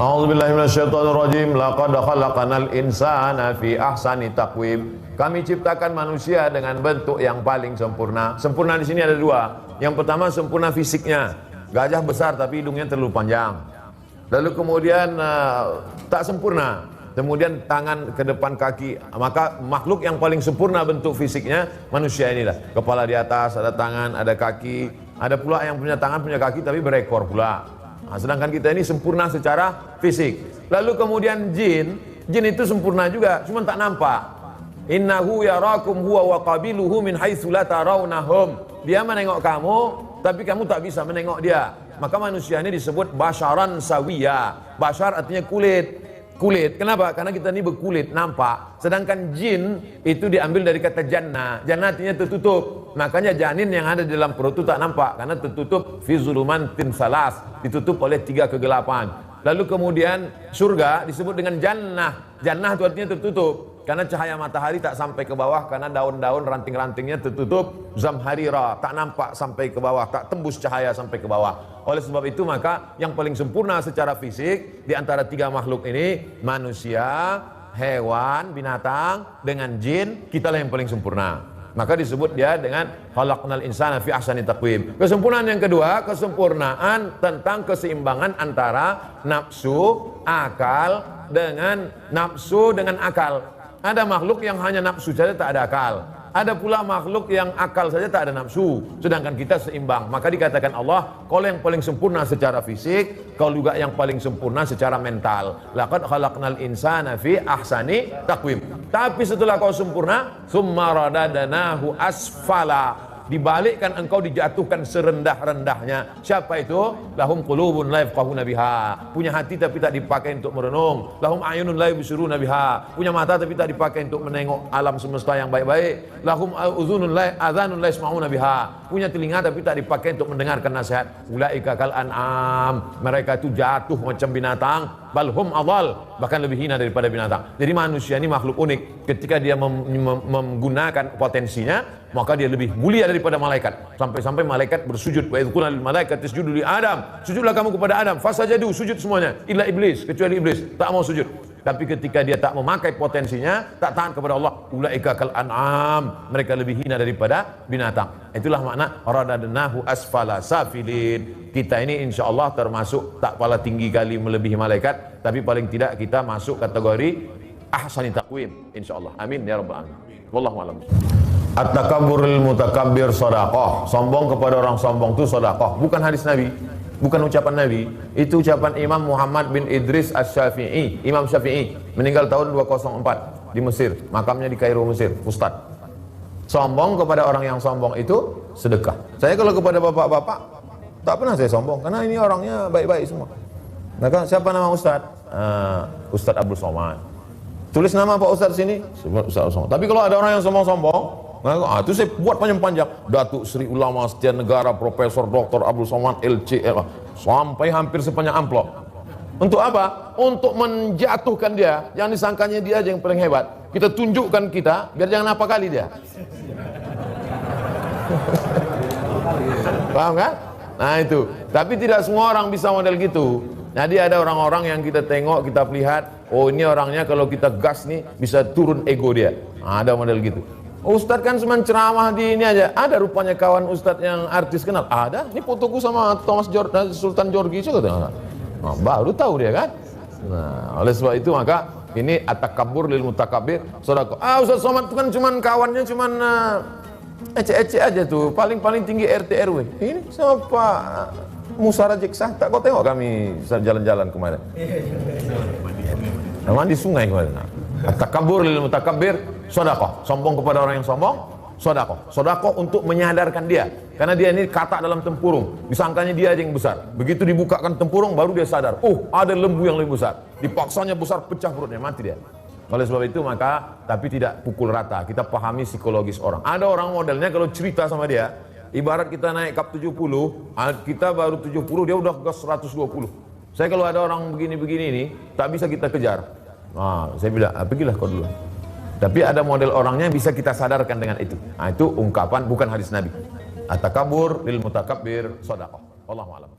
A'udzubillahi minasyaitonirrajim. Laqad khalaqnal insana fi ahsani taqwim. Kami ciptakan manusia dengan bentuk yang paling sempurna. Sempurna di sini ada dua. Yang pertama sempurna fisiknya. Gajah besar tapi hidungnya terlalu panjang. Lalu kemudian tak sempurna. Kemudian tangan ke depan kaki. Maka makhluk yang paling sempurna bentuk fisiknya manusia inilah. Kepala di atas, ada tangan, ada kaki. Ada pula yang punya tangan, punya kaki tapi berekor pula. Nah, sedangkan kita ini sempurna secara fisik. Lalu kemudian jin itu sempurna juga, cuma tak nampak. Innahu yarakum huwa wa qabiluhu min haitsu la tarawnahum. Dia menengok kamu, tapi kamu tak bisa menengok dia. Maka manusia ini disebut basyaran sawiya. Basyar artinya kulit. Kenapa? Karena kita ini berkulit, nampak. Sedangkan jin itu diambil dari kata jannah. Jannah artinya tertutup. Makanya janin yang ada di dalam perut itu tak nampak karena tertutup fi zulumantin salas, ditutup oleh 3 kegelapan. Lalu kemudian surga disebut dengan jannah. Jannah itu artinya tertutup karena cahaya matahari tak sampai ke bawah karena daun-daun ranting-rantingnya tertutup zamharira, tak nampak sampai ke bawah, tak tembus cahaya sampai ke bawah. Oleh sebab itu maka yang paling sempurna secara fisik di antara 3 makhluk ini manusia, hewan, binatang dengan jin, kitalah yang paling sempurna. Maka disebut dia dengan khalaqnal insana fi ahsani taqwim. Kesempurnaan yang kedua, kesempurnaan tentang keseimbangan antara nafsu, akal dengan akal. Ada makhluk yang hanya nafsu saja tak ada akal. Ada pula makhluk yang akal saja tak ada nafsu. Sedangkan kita seimbang. Maka dikatakan Allah, kau yang paling sempurna secara fisik, kau juga yang paling sempurna secara mental. Laqad khalaqnal insana fi ahsani taqwim. Tapi setelah kau sempurna, summa radadnahu asfala. Dibalikkan engkau dijatuhkan serendah-rendahnya. Siapa itu? Lahum qulubun la yafqahuna biha. Punya hati tapi tak dipakai untuk merenung. Lahum ayunun la yubsiruna biha. Punya mata tapi tak dipakai untuk menengok alam semesta yang baik-baik. Lahum uzunun la adzanun la yasma'una biha. Punya telinga tapi tak dipakai untuk mendengarkan nasihat. Ulaika kal an'am. Mereka itu jatuh macam binatang. Balhum adhal, bahkan lebih hina daripada binatang. Jadi manusia ini makhluk unik. Ketika dia menggunakan potensinya, maka dia lebih mulia daripada malaikat. Sampai-sampai malaikat bersujud. Wa idh qulna lil malaikati isjudu li Adam. Sujudlah kamu kepada Adam. Fasajadu, sujud semuanya. Illa iblis, kecuali iblis tak mau sujud. Tapi ketika dia tak memakai potensinya, tak taat kepada Allah, ulaika kal an'am, mereka lebih hina daripada binatang. Itulah makna radadnahu asfala safilin. Kita ini insyaallah termasuk tak pala tinggi kali melebihi malaikat, tapi paling tidak kita masuk kategori ahsani taqwim insyaallah. Amin ya rabbal alamin. Wallahu a'lam. At-takabburul mutakabbir shadaqah. Sombong kepada orang sombong itu shadaqah, bukan hadis Nabi, bukan ucapan Nabi. Itu ucapan Imam Muhammad bin Idris Asy-Syafi'i, Imam Syafi'i, meninggal tahun 204 di Mesir, makamnya di Kairo, Mesir, Ustaz. Sombong kepada orang yang sombong itu sedekah. Saya kalau kepada bapak-bapak tak pernah saya sombong karena ini orangnya baik-baik semua. Maka siapa nama Ustaz? Ustaz Abdul Somad. Tulis nama Pak Ustaz sini, Ustaz Abdul Somad. Tapi kalau ada orang yang sombong-sombong, itu saya buat panjang-panjang. Datuk Sri Ulama Setia Negara Profesor Dr. Abdul Somad LCM sampai hampir sepanjang amplop. Untuk apa? Untuk menjatuhkan dia. Yang disangkanya dia aja yang paling hebat. Kita tunjukkan kita biar jangan apa kali dia. Paham kan? Nah itu. Tapi tidak semua orang bisa model gitu. Jadi ada orang-orang yang kita tengok, kita lihat, oh ini orangnya kalau kita gas nih bisa turun ego dia. Nah, ada model gitu. Ustadz kan cuma ceramah di ini aja. Ada rupanya kawan Ustadz yang artis kenal. Ada. Ini fotoku sama Sultan Jorgi juga. Nah, baru tahu dia kan. Nah, oleh sebab itu maka ini at-takabbur lil mutakabbir shadaqah. Ustadz Somad itu kan cuma kawannya cuma ece-ece aja tuh. Paling tinggi RT RW. Ini sama Pak Musara Jeksa. Tak kau tengok kami jalan-jalan kemarin. Mandi sungai kemarin. At-takabbur lil mutakabbir shadaqah. Sombong kepada orang yang sombong, shadaqah. Shadaqah untuk menyadarkan dia. Karena dia ini katak dalam tempurung. Disangkanya dia aja yang besar. Begitu dibukakan tempurung baru dia sadar. Ada lembu yang lebih besar. Dipaksanya besar, pecah perutnya, mati dia. Oleh sebab itu maka tapi tidak pukul rata. Kita pahami psikologis orang. Ada orang modelnya kalau cerita sama dia, ibarat kita naik kap 70, kita baru 70, dia udah gas 120. Saya kalau ada orang begini-begini ini, tak bisa kita kejar. Nah, saya bilang, pergilah kau dulu. Tapi ada model orangnya yang bisa kita sadarkan dengan itu. Nah, itu ungkapan bukan hadis Nabi. At-takabbur lil mutakabbir shadaqah. Wallahu a'lam.